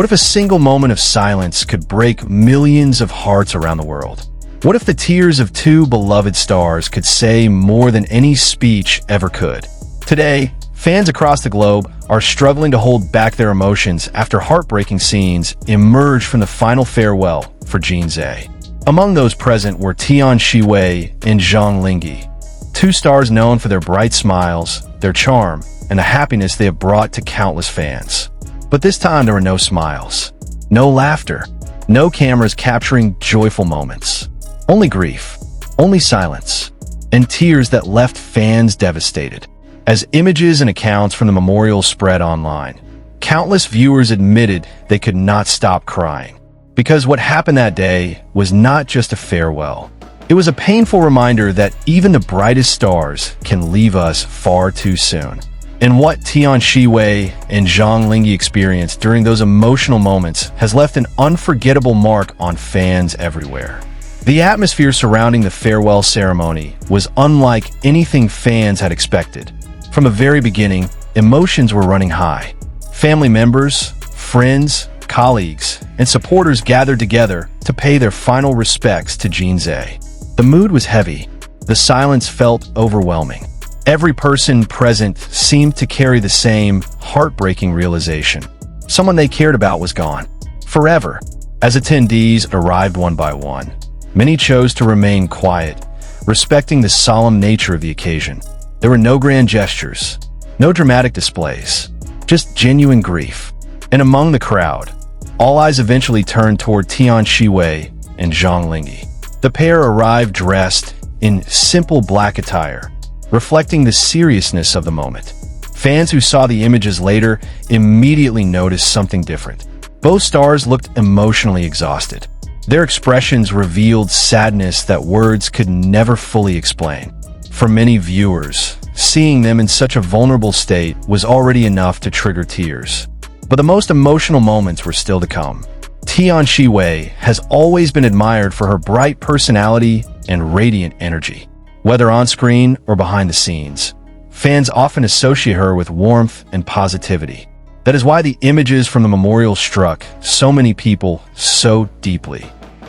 What if a single moment of silence could break millions of hearts around the world? What if the tears of two beloved stars could say more than any speech ever could? Today, fans across the globe are struggling to hold back their emotions after heartbreaking scenes emerged from the final farewell for Jin Ze. Among those present were Tian Xiwei Zhang Linghe, two stars known for their bright smiles, their charm, and the happiness they have brought to countless fans. But this time there were no smiles, no laughter, no cameras capturing joyful moments. Only grief, only silence, and tears that left fans devastated. As images and accounts from the memorial spread online, countless viewers admitted they could not stop crying. Because what happened that day was not just a farewell. It was a painful reminder that even the brightest stars can leave us far too soon. And what Tian Xiwei Zhang Linghe experienced during those emotional moments has left an unforgettable mark on fans everywhere. The atmosphere surrounding the farewell ceremony was unlike anything fans had expected. From the very beginning, emotions were running high. Family members, friends, colleagues, and supporters gathered together to pay their final respects to Jin Ze. The mood was heavy. The silence felt overwhelming. Every person present seemed to carry the same heartbreaking realization. Someone they cared about was gone, forever. As attendees arrived one by one, many chose to remain quiet, respecting the solemn nature of the occasion. There were no grand gestures, no dramatic displays, just genuine grief. And among the crowd, all eyes eventually turned toward Tian Xiwei Zhang Linghe. The pair arrived dressed in simple black attire, reflecting the seriousness of the moment. Fans who saw the images later immediately noticed something different. Both stars looked emotionally exhausted. Their expressions revealed sadness that words could never fully explain. For many viewers, seeing them in such a vulnerable state was already enough to trigger tears. But the most emotional moments were still to come. Tian Xiwei has always been admired for her bright personality and radiant energy. Whether on screen or behind the scenes, fans often associate her with warmth and positivity. That is why the images from the memorial struck so many people so deeply.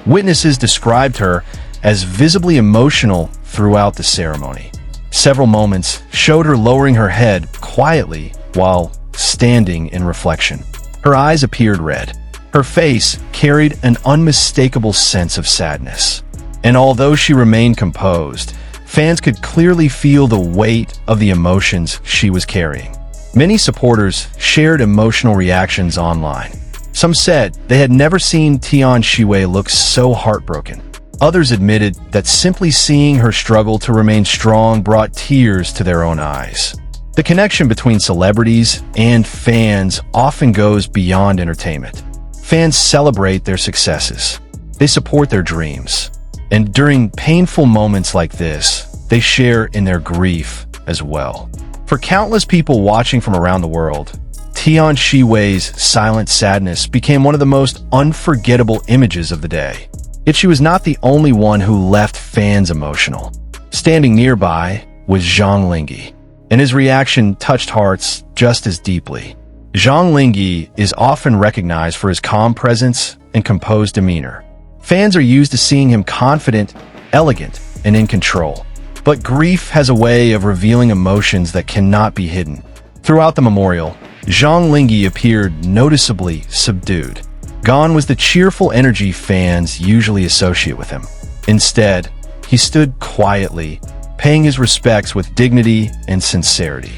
Witnesses described her as visibly emotional throughout the ceremony. Several moments showed her lowering her head quietly while standing in reflection. Her eyes appeared red. Her face carried an unmistakable sense of sadness. And although she remained composed, fans could clearly feel the weight of the emotions she was carrying. Many supporters shared emotional reactions online. Some said they had never seen Tian Xiwei look so heartbroken. Others admitted that simply seeing her struggle to remain strong brought tears to their own eyes. The connection between celebrities and fans often goes beyond entertainment. Fans celebrate their successes. They support their dreams. And during painful moments like this, they share in their grief as well. For countless people watching from around the world, Tian Xiwei's silent sadness became one of the most unforgettable images of the day. Yet she was not the only one who left fans emotional. Standing nearby was Zhang Linghe, and his reaction touched hearts just as deeply. Zhang Linghe is often recognized for his calm presence and composed demeanor. Fans are used to seeing him confident, elegant, and in control. But grief has a way of revealing emotions that cannot be hidden. Throughout the memorial, Zhang Linghe appeared noticeably subdued. Gone was the cheerful energy fans usually associate with him. Instead, he stood quietly, paying his respects with dignity and sincerity.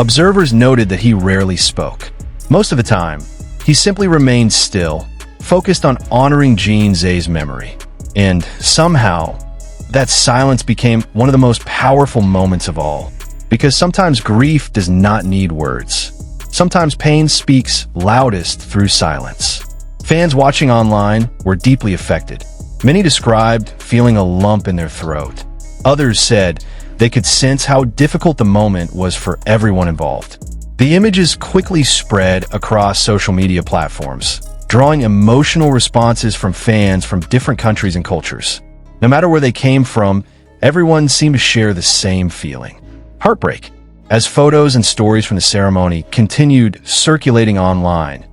Observers noted that he rarely spoke. Most of the time, he simply remained still, focused on honoring Jin Ze's memory. And somehow, that silence became one of the most powerful moments of all. Because sometimes grief does not need words. Sometimes pain speaks loudest through silence. Fans watching online were deeply affected. Many described feeling a lump in their throat. Others said they could sense how difficult the moment was for everyone involved. The images quickly spread across social media platforms, drawing emotional responses from fans from different countries and cultures. No matter where they came from, everyone seemed to share the same feeling: heartbreak. As photos and stories from the ceremony continued circulating online,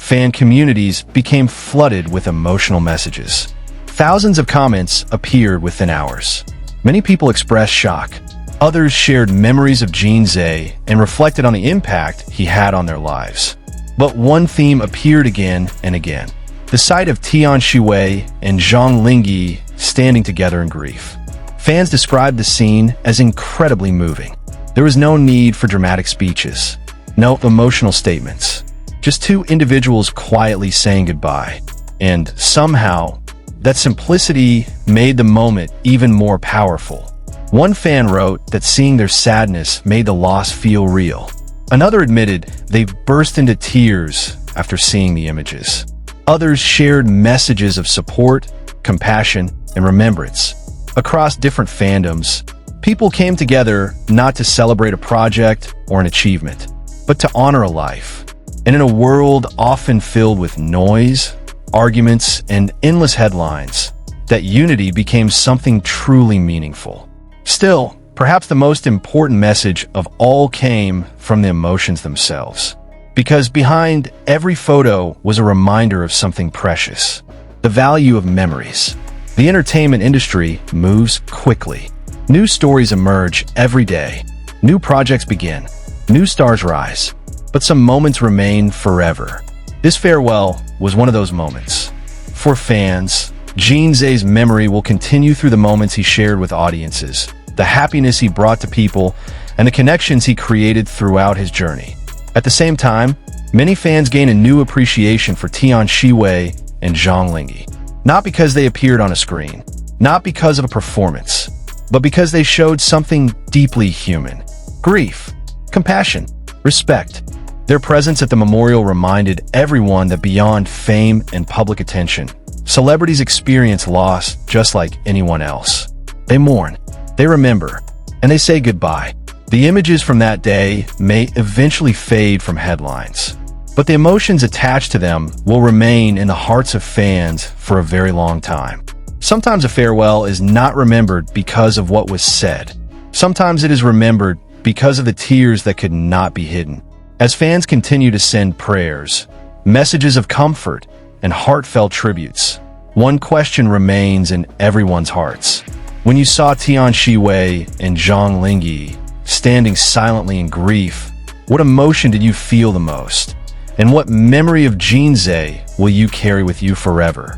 fan communities became flooded with emotional messages. Thousands of comments appeared within hours. Many people expressed shock. Others shared memories of Jin Ze and reflected on the impact he had on their lives. But one theme appeared again and again: the sight of Tian Xiwei and Zhang Linghe standing together in grief. Fans described the scene as incredibly moving. There was no need for dramatic speeches, no emotional statements, just two individuals quietly saying goodbye. And somehow, that simplicity made the moment even more powerful. One fan wrote that seeing their sadness made the loss feel real. Another admitted they burst into tears after seeing the images. Others shared messages of support, compassion, and remembrance. Across different fandoms, people came together not to celebrate a project or an achievement, but to honor a life. And in a world often filled with noise, arguments, and endless headlines, that unity became something truly meaningful. Still, perhaps the most important message of all came from the emotions themselves. Because behind every photo was a reminder of something precious: the value of memories. The entertainment industry moves quickly. New stories emerge every day. New projects begin. New stars rise. But some moments remain forever. This farewell was one of those moments. For fans, Jin Ze's memory will continue through the moments he shared with audiences, the happiness he brought to people, and the connections he created throughout his journey. At the same time, many fans gain a new appreciation for Tian Xiwei and Zhang Linghe. Not because they appeared on a screen, not because of a performance, but because they showed something deeply human: grief, compassion, respect. Their presence at the memorial reminded everyone that beyond fame and public attention, celebrities experience loss just like anyone else. They mourn, they remember, and they say goodbye. The images from that day may eventually fade from headlines, but the emotions attached to them will remain in the hearts of fans for a very long time. Sometimes a farewell is not remembered because of what was said. Sometimes it is remembered because of the tears that could not be hidden. As fans continue to send prayers, messages of comfort, and heartfelt tributes, one question remains in everyone's hearts. When you saw Tian Xiwei and Zhang Linghe standing silently in grief, what emotion did you feel the most? And what memory of Jin Ze will you carry with you forever?